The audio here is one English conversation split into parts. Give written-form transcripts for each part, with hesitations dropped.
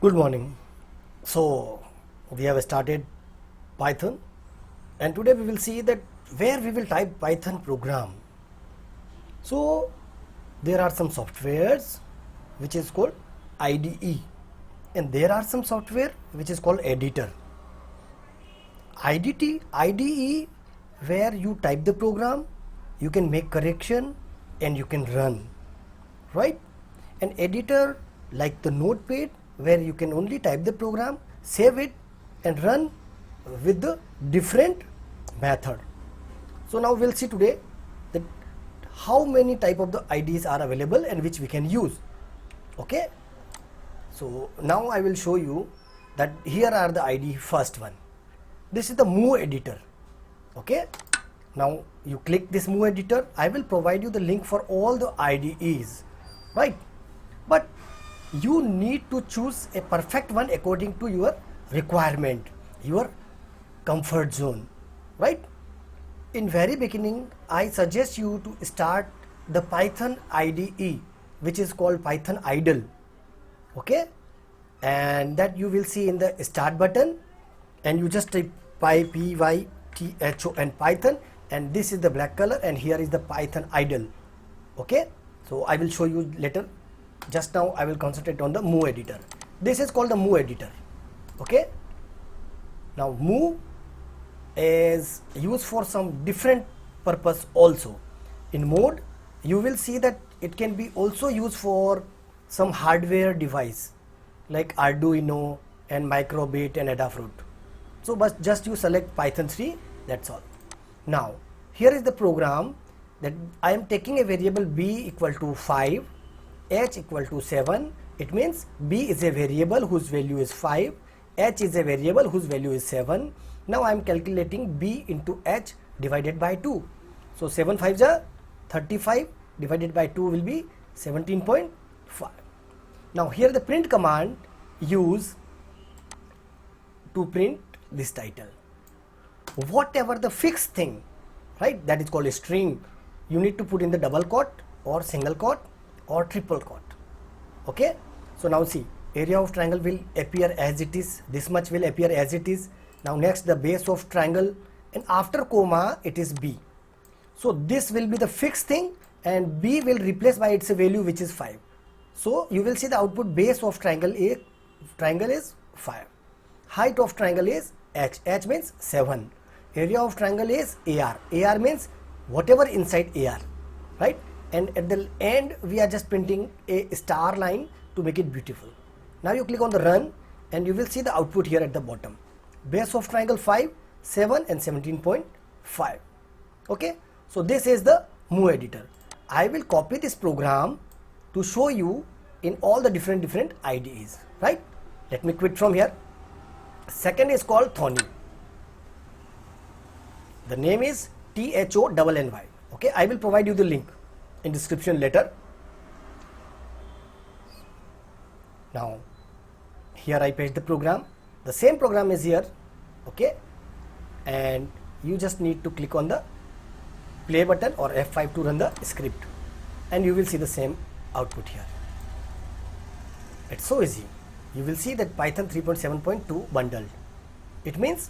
Good morning. So we have started Python, and today we will see that where we will type Python program. So there are some softwares which is called IDE, and there are some software which is called editor. IDE where you type the program, you can make correction and you can run, right? An editor like the notepad where you can only type the program, save it and run with the different method. So now we'll see today that how many type of the IDEs are available and which we can use. Okay, so now I will show you that here are the IDE. First one, this is the Move editor. Okay, now you click this Move editor. I will provide you the link for all the IDEs, right? But you need to choose a perfect one according to your requirement, your comfort zone, right? In very beginning, I suggest you to start the Python IDE, which is called Python Idle. Okay, and that you will see in the start button, and you just type PYTHON Python, and this is the black color, and here is the Python Idle. Okay, so I will show you later. Just now I will concentrate on the Move editor. This is called the Move editor. Okay, now Move is used for some different purpose also. In mode, you will see that it can be also used for some hardware device like Arduino and Microbit and Adafruit. So but just you select Python 3, that's all. Now here is the program that I am taking a variable b equal to 5, h equal to 7. It means b is a variable whose value is 5, h is a variable whose value is 7. Now I am calculating b into h divided by 2. So 7 5s are 35, divided by 2 will be 17.5. Now here the print command use to print this title. Whatever the fixed thing, right, that is called a string, you need to put in the double quote or single quote or triple quote. Okay, so now see, area of triangle will appear as it is, this much will appear as it is. Now next the base of triangle, and after comma it is b. So this will be the fixed thing, and b will replace by its value which is 5. So you will see the output base of triangle is 5, height of triangle is h, h means 7, area of triangle is ar, ar means whatever inside ar, right? And at the end we are just printing a star line to make it beautiful. Now you click on the run, and you will see the output here at the bottom. Base of triangle 5, 7 and 17.5. Okay, so this is the Move editor. I will copy this program to show you in all the different IDEs, right? Let me quit from here. Second is called Thony. The name is THONNY. Okay, I will provide you the link in description later. Now here I paste the program. The same program is here. Okay, and you just need to click on the play button or F5 to run the script, and you will see the same output here. It's so easy. You will see that Python 3.7.2 bundled. It means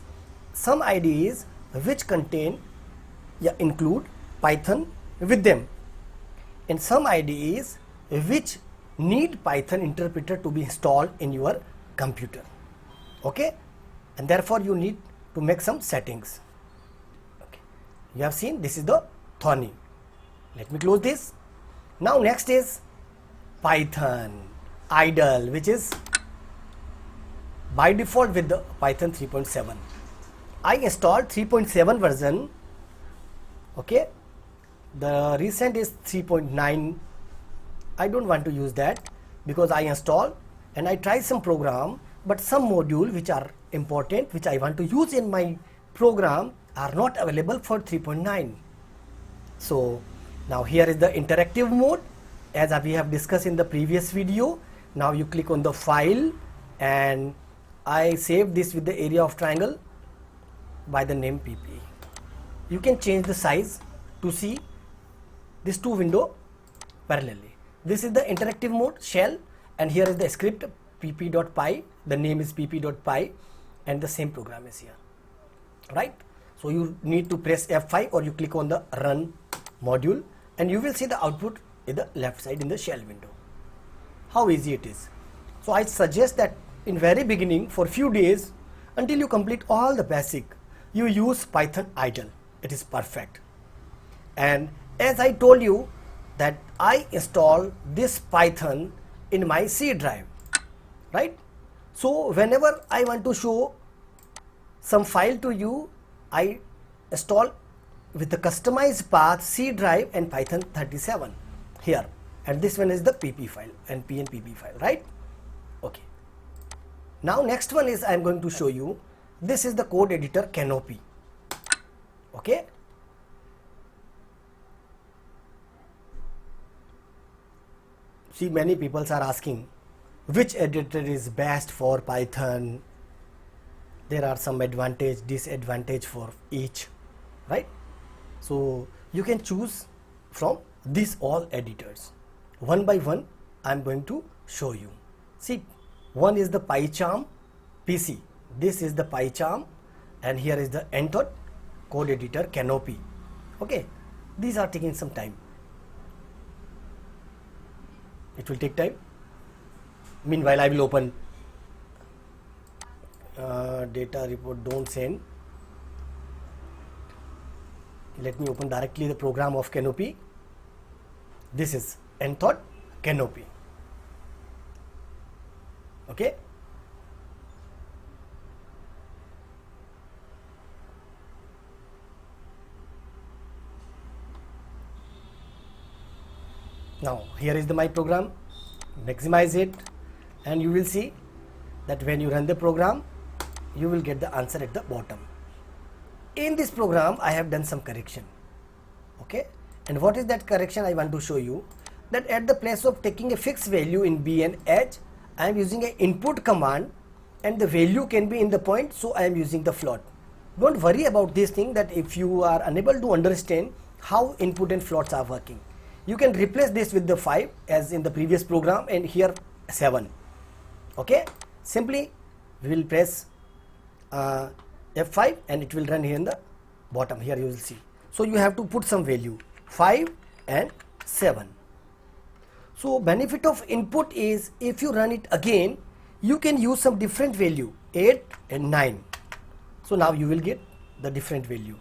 some IDEs which contain include Python with them, and some IDEs which need Python interpreter to be installed in your computer. Okay, and therefore you need to make some settings. Okay, you have seen this is the Thony. Let me close this. Now next is Python Idle, which is by default with the Python 3.7. I installed 3.7 version. Okay, the recent is 3.9. I don't want to use that because I install and I try some program, but some module which are important, which I want to use in my program, are not available for 3.9. So now here is the interactive mode, as we have discussed in the previous video. Now you click on the file, and I save this with the area of triangle by the name pp. You can change the size to see these two windows parallelly. This is the interactive mode shell, and here is the script pp.py, the name is pp.py, and the same program is here, right? So you need to press F5 or you click on the run module and you will see the output in the left side in the shell window. How easy it is. So I suggest that in very beginning for few days until you complete all the basic, you use Python idle. It is perfect. And as I told you that I install this Python in my C drive, right? So whenever I want to show some file to you, I install with the customized path C drive and Python 37 here, and this one is the pp file and pnpp file, right? Okay. Now next one is I am going to show you, this is the code editor Canopy. Okay. See, many people are asking which editor is best for Python. There are some advantage, disadvantage for each, right? So you can choose from these all editors. One by one I am going to show you. See, one is the PyCharm PC. This is the PyCharm, and here is the Anthod code editor Canopy. Okay, these are taking some time. It will take time. Meanwhile, I will open data report, don't send. Let me open directly the program of Canopy. This is Anthod Canopy. Okay. Now here is my program. Maximize it and you will see that when you run the program, you will get the answer at the bottom. In this program I have done some correction. Okay, and what is that correction? I want to show you that at the place of taking a fixed value in B and H, I am using an input command and the value can be in the point, so I am using the float. Don't worry about this thing, that if you are unable to understand how input and floats are working, you can replace this with the 5 as in the previous program and here 7. Okay, simply we will press F5 and it will run here in the bottom. Here you will see. So you have to put some value 5 and 7. So benefit of input is if you run it again, you can use some different value 8 and 9. So now you will get the different value.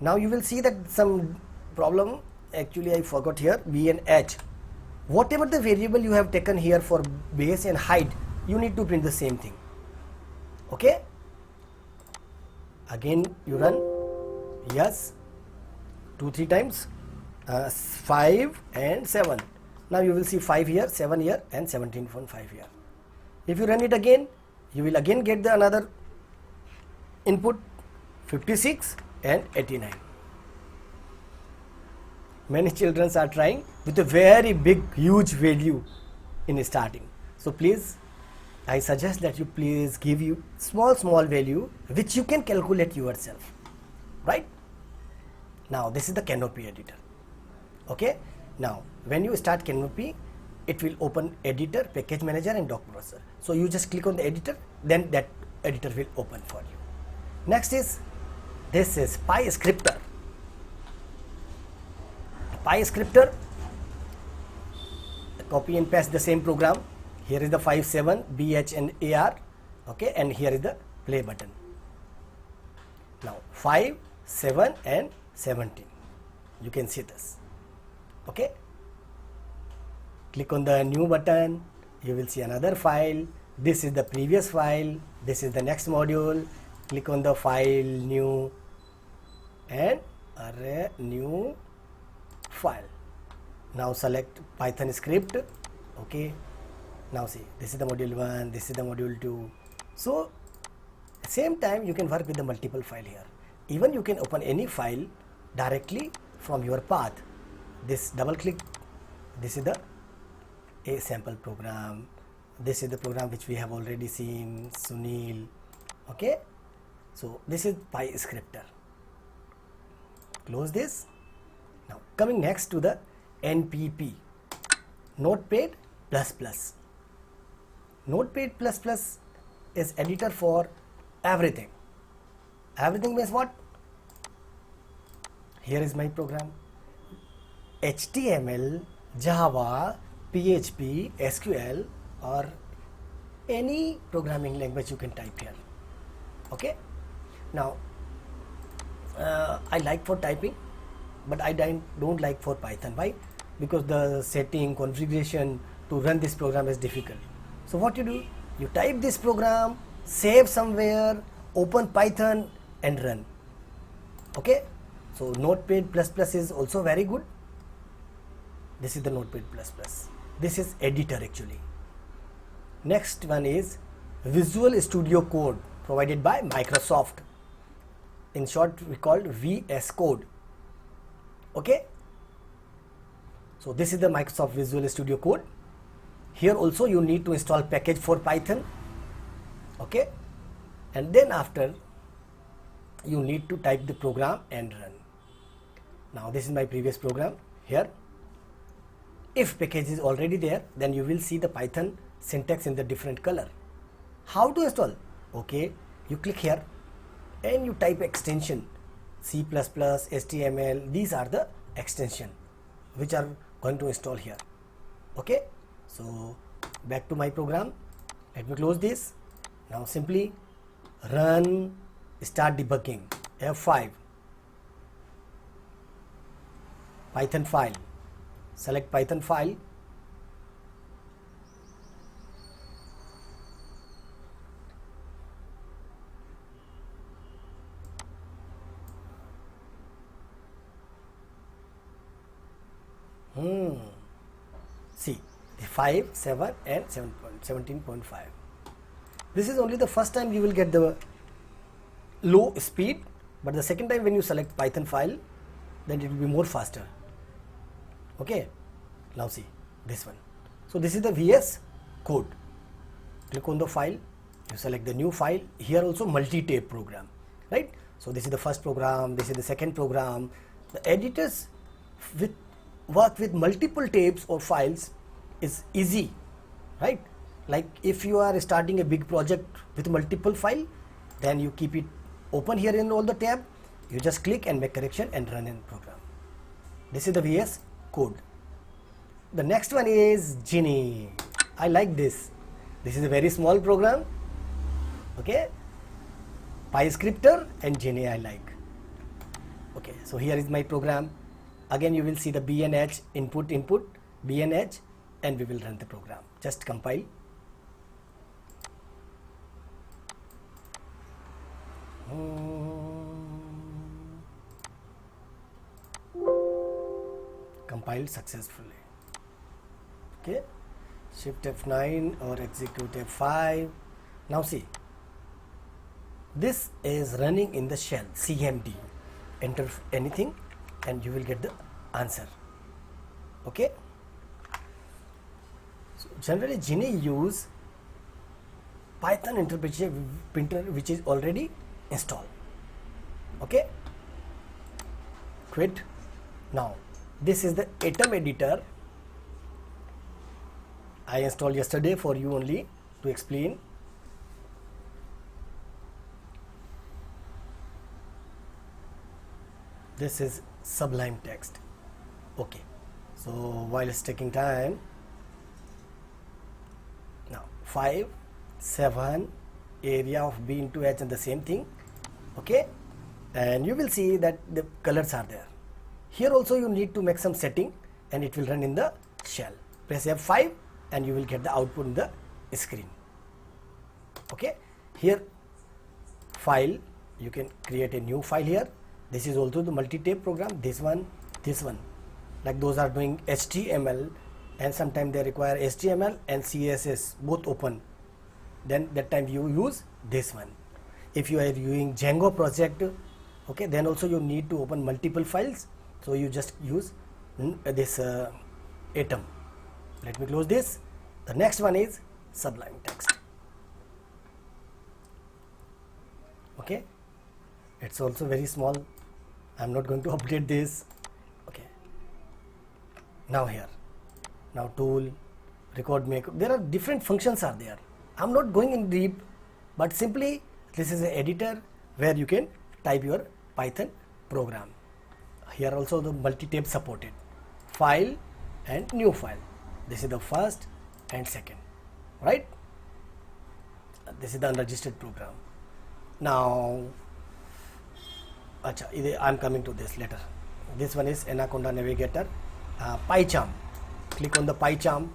Now you will see that some problem, actually I forgot here, B and H. Whatever the variable you have taken here for base and height, you need to print the same thing. Okay, again you run, yes, 2-3 times, 5 and 7. Now you will see 5 here, 7 here and 17.5 here. If you run it again, you will again get the another input 56 and 89. Many children are trying with a very big huge value in starting. So please, I suggest that you please give you small value which you can calculate yourself, right? Now this is the Canopy editor. Okay, now when you start Canopy, it will open editor, package manager and doc browser. So you just click on the editor, then that editor will open for you. Next is, this is PyScripter. PyScripter, copy and paste the same program. Here is the 5, 7, BH and AR. Okay, and here is the play button. Now 5, 7 and 17. You can see this. Okay, click on the new button, you will see another file. This is the previous file, this is the next module. Click on the file, new, and array new file. Now select Python script. Okay, now see, this is the module 1, this is the module 2. So same time you can work with the multiple file here. Even you can open any file directly from your path. This double click, this is the a sample program, this is the program which we have already seen, Sunil. Okay, so this is PyScripter. Close this. Now coming next to the NPP, Notepad++. Notepad++ is editor for everything. Everything means what? Here is my program. HTML, Java, PHP, SQL, or any programming language you can type here. Okay. Now, I like for typing, but I don't like for Python. Why? Because the setting, configuration to run this program is difficult. So what you do? You type this program, save somewhere, open Python and run. Okay. So Notepad++ is also very good. This is the Notepad++. This is editor actually. Next one is Visual Studio Code provided by Microsoft. In short, we call VS Code. Okay. So this is the Microsoft Visual Studio Code. Here also you need to install package for Python. Okay. And then after you need to type the program and run. Now this is my previous program here. If package is already there, then you will see the Python syntax in the different color. How to install? Okay, you click here and you type extension C++, HTML. These are the extension which are going to install here. Okay, so back to my program. Let me close this. Now simply run, start debugging. F5, Python file. Select Python file. See, 5, 7 and 17.5. This is only the first time you will get the low speed, but the second time when you select Python file, then it will be more faster. Okay, now see this one. So this is the VS Code. Click on the file, you select the new file. Here also multi-tape program, right? So this is the first program, this is the second program. The editors work with multiple tapes or files is easy, right? Like if you are starting a big project with multiple file, then you keep it open here in all the tab. You just click and make correction and run in program. This is the VS Code. The next one is Geany. I like this. This is a very small program. Okay, PyScripter and Geany I like. Okay, so here is my program. Again you will see the BNH input BNH, and we will run the program. Just compile. Compiled successfully. Okay, shift F9 or execute F5. Now see, this is running in the shell CMD. Enter anything and you will get the answer. Okay, so generally Geany use Python interpretation printer which is already installed. Okay, quit. Now this is the Atom editor I installed yesterday for you only to explain. This is Sublime Text. Okay, so while it's taking time, now 5, 7, area of B into H and the same thing. Okay, and you will see that the colors are there. Here also you need to make some setting and it will run in the shell. Press F5 and you will get the output in the screen. Okay, here file, you can create a new file here. This is also the multi-tape program. This one, like those are doing HTML and sometimes they require HTML and CSS both open. Then that time you use this one. If you are using Django project, okay, then also you need to open multiple files. So you just use this Atom. Let me close this. The next one is Sublime Text. Okay, it's also very small. I'm not going to update this. Okay, now here, now tool, record, make, there are different functions are there. I'm not going in deep, but simply this is an editor where you can type your Python program. Here also the multi-tab supported, file and new file. This is the first and second, right? This is the unregistered program. Now I'm coming to this later. This one is Anaconda Navigator, PyCharm. Click on the PyCharm.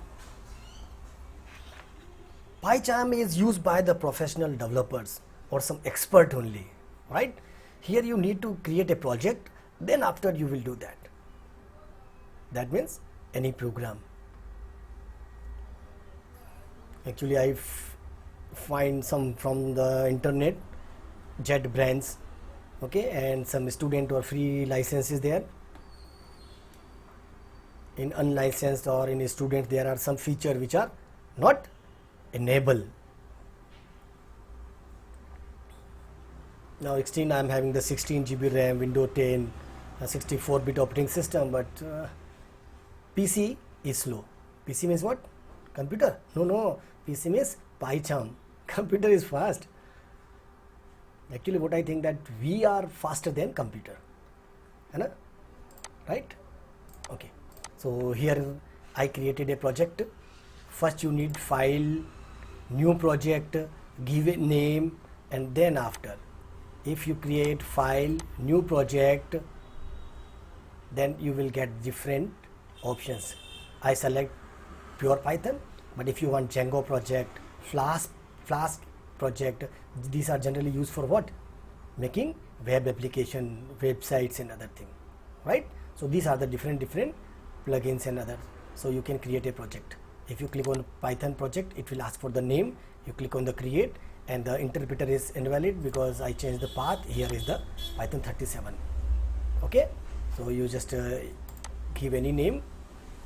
PyCharm is used by the professional developers or some expert only, right? Here you need to create a project, then after you will do that. That means any program. Actually I find some from the internet, JetBrains, okay, and some student or free licenses there. In unlicensed or in a student there are some features which are not enabled. Now 16 I am having the 16 GB RAM, Windows 10, 64-bit operating system, but PC is slow. PC means what? Computer? No, PC means PyCharm. Computer is fast. Actually what I think that we are faster than computer, right? Okay, so here I created a project. First you need file, new project, give it name, and then after, if you create file, new project, then you will get different options. I select pure Python, but if you want Django project, Flask project, these are generally used for what? Making web application, websites and other thing, right? So these are the different plugins and others. So you can create a project. If you click on Python project, it will ask for the name. You click on the create, and the interpreter is invalid because I changed the path. Here is the Python 37. Okay, so you just give any name.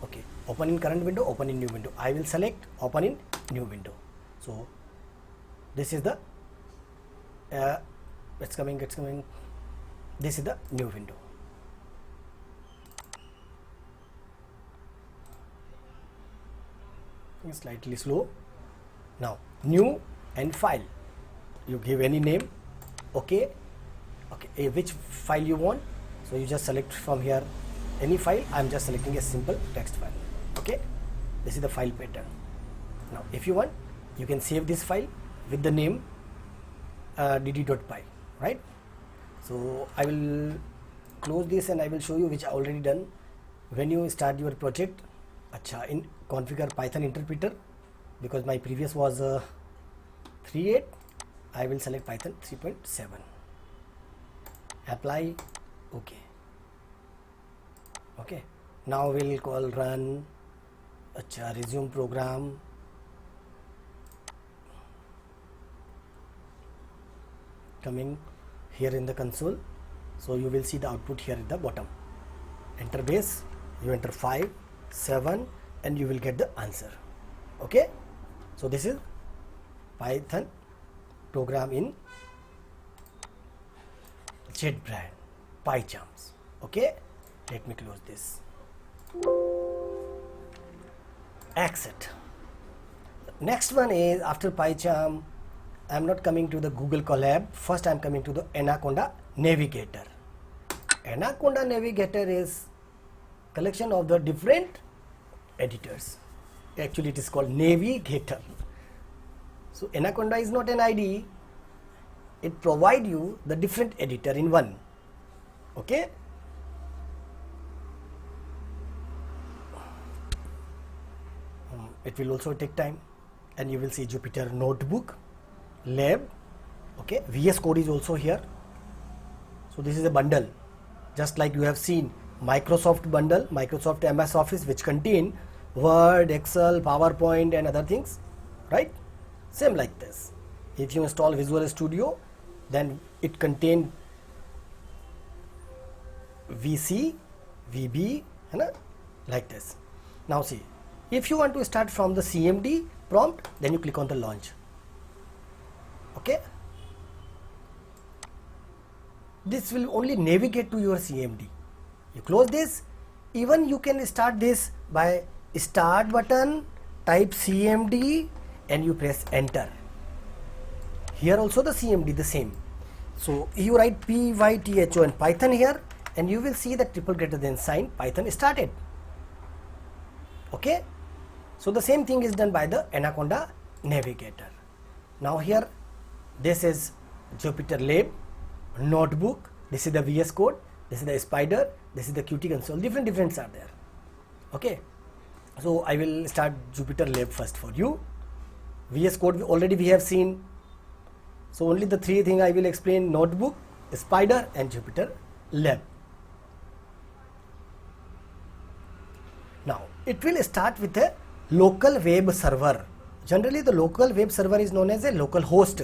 Okay, open in current window, open in new window. I will select open in new window. So this is the it's coming. This is the new window. It's slightly slow. Now new and file, you give any name. Okay, which file you want, so you just select from here any file. I'm just selecting a simple text file. Okay, this is the file pattern. Now if you want, you can save this file with the name dd.py, right? So I will close this and I will show you, which I already done. When you start your project, in configure Python interpreter, because my previous was 3.8, I will select Python 3.7. Apply. Okay, now we'll call run. Resume program. Coming here in the console, so you will see the output here at the bottom. Enter base, you enter 5, 7, and you will get the answer. Okay, so this is Python program in JetBrains, PyCharms. Okay, let me close this. Exit. Next one is, after PyCharm, I'm not coming to the Google Colab. First I'm coming to the Anaconda Navigator. Anaconda Navigator is collection of the different editors. Actually it is called Navigator. So Anaconda is not an IDE. It provides you the different editor in one. Okay. It will also take time, and you will see Jupyter Notebook, Lab. Okay, VS Code is also here. So this is a bundle, just like you have seen Microsoft bundle, Microsoft MS Office, which contain Word, Excel, PowerPoint and other things, right? Same like this. If you install Visual Studio, then it contain VC, VB, like this. Now see, if you want to start from the CMD prompt, then you click on the launch. Okay, this will only navigate to your CMD. You close this. Even you can start this by start button, type CMD, and you press enter. Here also the CMD the same. So you write Python Python here, and you will see the triple greater than sign, Python started. Okay, so the same thing is done by the Anaconda Navigator. Now here, this is Jupyter Lab notebook, this is the VS Code, this is the Spider, this is the Qt console, different are there. Okay, so I will start Jupyter Lab first for you. VS Code already we have seen, so only the three things I will explain: notebook, Spider and Jupyter Lab. Now it will start with a local web server. Generally the local web server is known as a local host.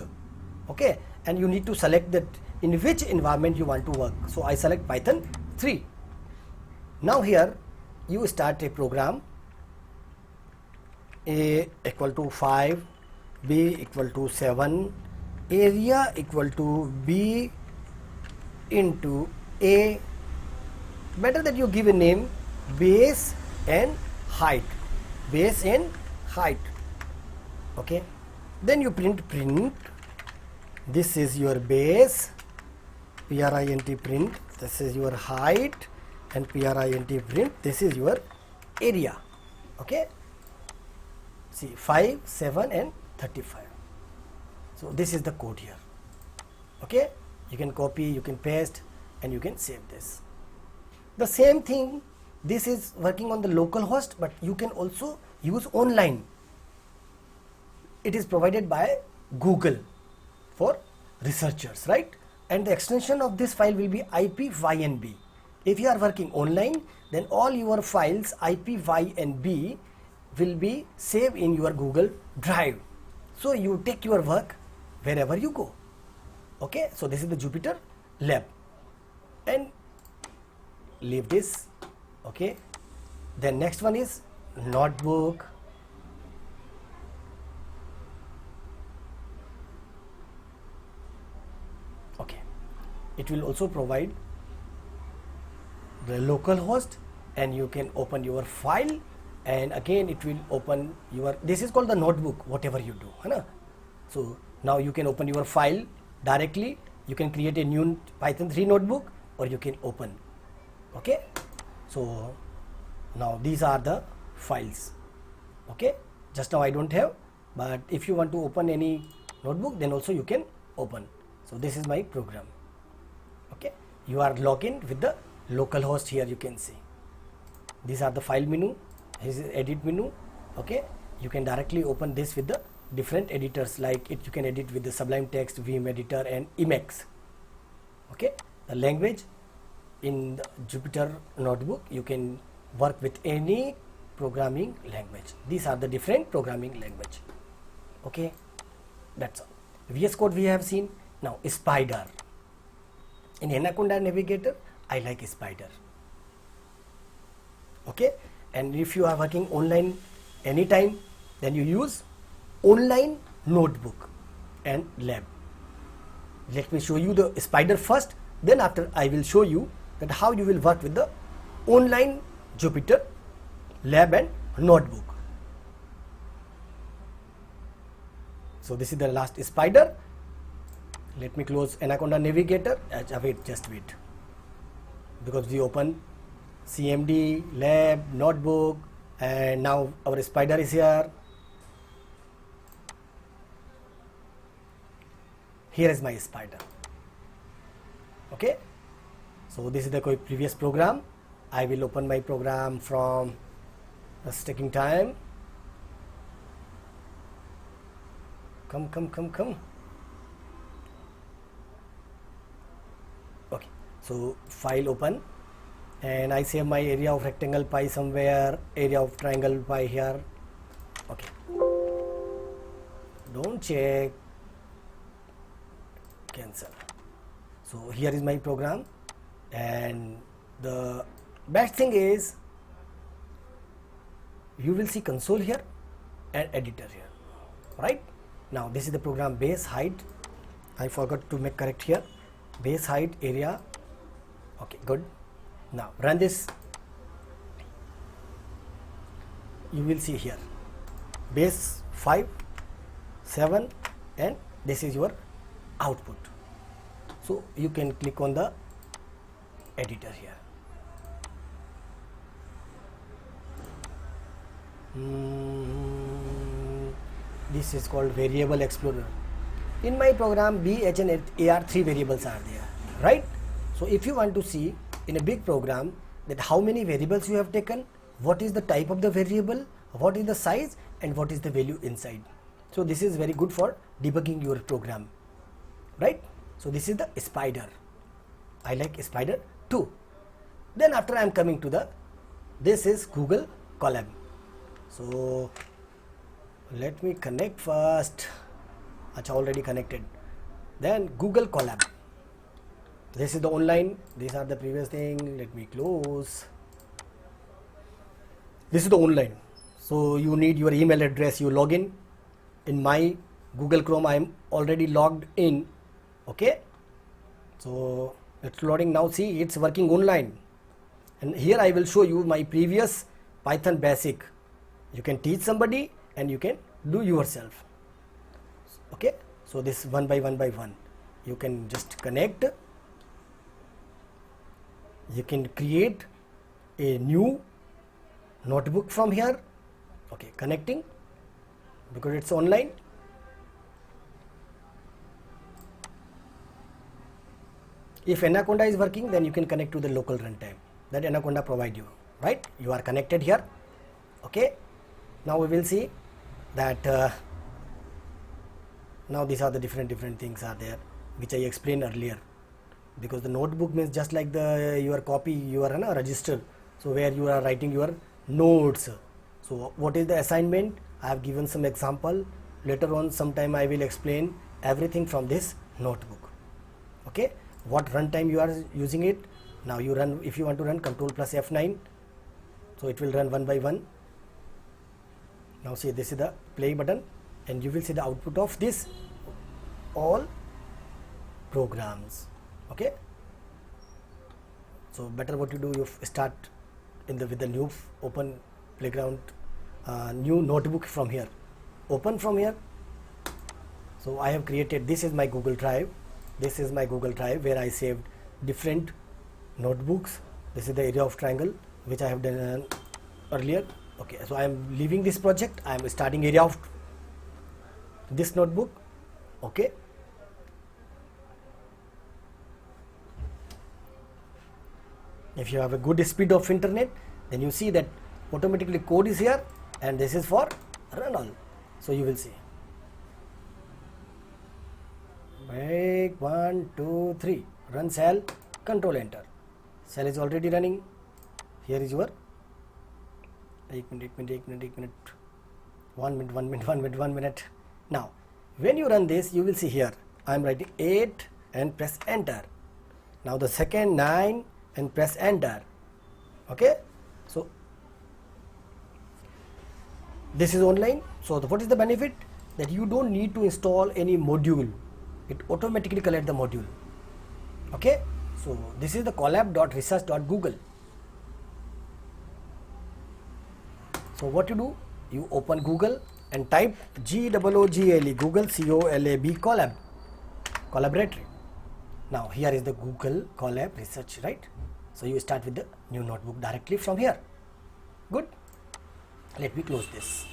Okay, and you need to select that in which environment you want to work. So I select Python 3. Now here you start a program. A equal to 5, B equal to 7, area equal to B into A. Better that you give a name, base and height. Base and height. Okay, then you print. This is your base, print print. This is your height, and print print. This is your area. Okay, see 5, 7 and 35. So this is the code here. Okay, you can copy, you can paste, and you can save this. The same thing, this is working on the local host, but you can also use online. It is provided by Google for researchers, right? And the extension of this file will be IPYNB. If you are working online, then all your files IPYNB will be saved in your Google Drive. So you take your work wherever you go. Okay, so this is the Jupyter Lab, and leave this. Okay, then next one is notebook. Okay, it will also provide the local host, and you can open your file, and again it will open your, this is called the notebook, whatever you do, hai? So now you can open your file directly. You can create a new Python 3 notebook, or you can open. Okay, so now these are the files. Okay, just now I don't have, but if you want to open any notebook, then also you can open. So this is my program. Okay, you are logged in with the local host. Here you can see these are the file menu. This is edit menu. Okay, you can directly open this with the different editors, like it you can edit with the Sublime Text, Vim Editor and Emacs. Okay, the language in the Jupyter notebook, you can work with any programming language. These are the different programming language. Okay, that's all. VS Code we have seen. Now Spider. In Anaconda Navigator, I like Spider. Okay, and if you are working online anytime, then you use online notebook and lab. Let me show you the Spider first, then after I will show you that how you will work with the online Jupyter Lab and notebook. So this is the last Spider. Let me close Anaconda Navigator. Wait, just wait, because we open CMD, lab, notebook, and now our Spider is here. Here is my Spider. Okay, so this is the previous program. I will open my program from, just taking time. Come. Okay, so file open, and I save my area of rectangle pi somewhere, area of triangle pi here. Okay, don't check, cancel. So here is my program, and the best thing is you will see console here and editor here. Right now this is the program base height. I forgot to make correct here. Base height, area. Okay, good. Now run this. You will see here base 5, 7, and this is your output. So you can click on the editor here. This is called Variable Explorer. In my program, B, H and AR 3 variables are there, right? So if you want to see in a big program that how many variables you have taken, what is the type of the variable, what is the size, and what is the value inside. So this is very good for debugging your program, right? So this is the Spider. I like Spider too. Then after I am coming to the, this is Google Colab. So let me connect first. Acha, already connected. Then Google Colab. This is the online. These are the previous thing. Let me close. This is the online. So you need your email address. You log in. In my Google Chrome, I am already logged in. Okay. So it's loading now. See, it's working online. And here I will show you my previous Python basic. You can teach somebody and you can do yourself. Okay. So this one by one. You can just connect. You can create a new notebook from here. Okay, connecting because it's online. If Anaconda is working, then you can connect to the local runtime that Anaconda provide you, right? You are connected here. Okay. Now we will see that now these are the different things are there which I explained earlier, because the notebook means just like the your copy, you are in a register, so where you are writing your notes. So what is the assignment? I have given some example. Later on sometime I will explain everything from this notebook. Okay, what runtime you are using it. Now you run, if you want to run, Control plus F9, so it will run one by one. Now see, this is the play button and you will see the output of this all programs. Okay, so better what you do, you start in the with the new open playground, new notebook from here, open from here. So I have created, this is my Google Drive. This is my Google Drive where I saved different notebooks. This is the area of triangle which I have done earlier. Okay, so I am leaving this project. I am starting area of this notebook. Okay, if you have a good speed of internet, then you see that automatically code is here and this is for run all. So you will see break 1 2 3 run cell, control enter. Cell is already running. Here is your 1 minute. Now when you run this, you will see here I am writing 8 and press enter. Now the second 9 and press enter. Okay, so this is online. So what is the benefit? That you don't need to install any module, it automatically collect the module. Okay, so this is the colab.research.google. So what you do, you open Google and type Google, Google COLAB, Colab, collaboratory. Now here is the Google Colab research, right? So you start with the new notebook directly from here. Good. Let me close this.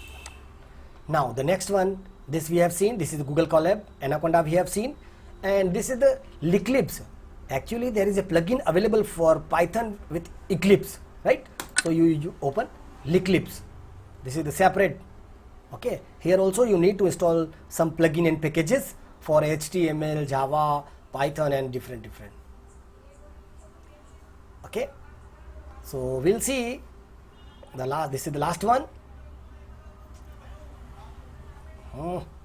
Now the next one, this we have seen, this is the Google Colab, Anaconda we have seen, and this is the Eclipse. Actually there is a plugin available for Python with Eclipse, right? So you open Eclipse. This is the separate. Okay, here also you need to install some plugin and packages for HTML, Java, Python and different. Okay, so we'll see the last, this is the last one.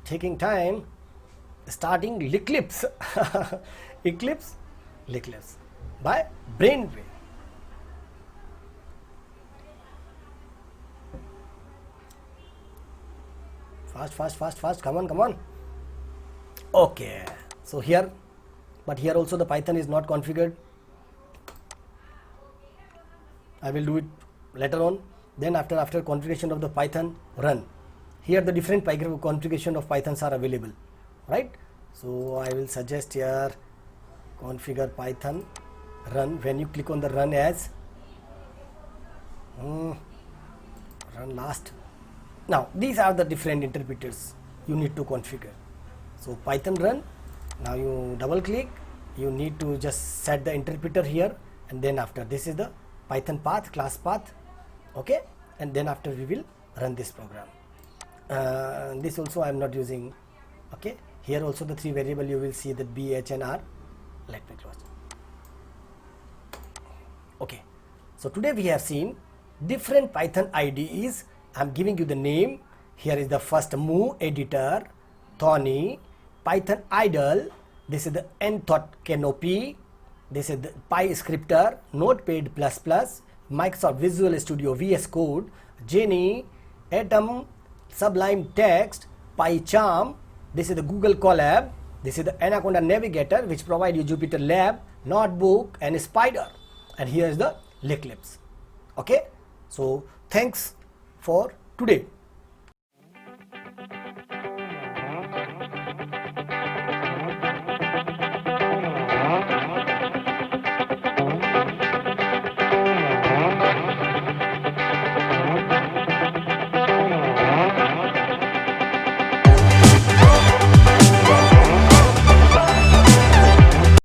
Taking time, starting Eclipse. Eclipse by Brainwave. Fast, come on. Okay, so here, but here also the Python is not configured. I will do it later on. Then after configuration of the Python, run. here the different configuration of Pythons are available, right? So I will suggest here configure Python run. When you click on the run as run last, now these are the different interpreters you need to configure. So Python run, now you double click, you need to just set the interpreter here, and then after this is the Python path, class path, okay, and then after we will run this program. This also I am not using, okay. Here also the three variable you will see that B, H and R. Let me close. Okay, so today we have seen different Python IDEs. I am giving you the name. Here is the first Mu editor, Thorny, Python idle. This is the Nthought Canopy. This is the PyScripter, Notepad++, Microsoft Visual Studio VS Code, Jenny, Atom, Sublime Text, PyCharm. This is the Google Colab. This is the Anaconda Navigator, which provide you Jupyter Lab, Notebook and Spider. And here is the Eclipse. Okay, so thanks for today.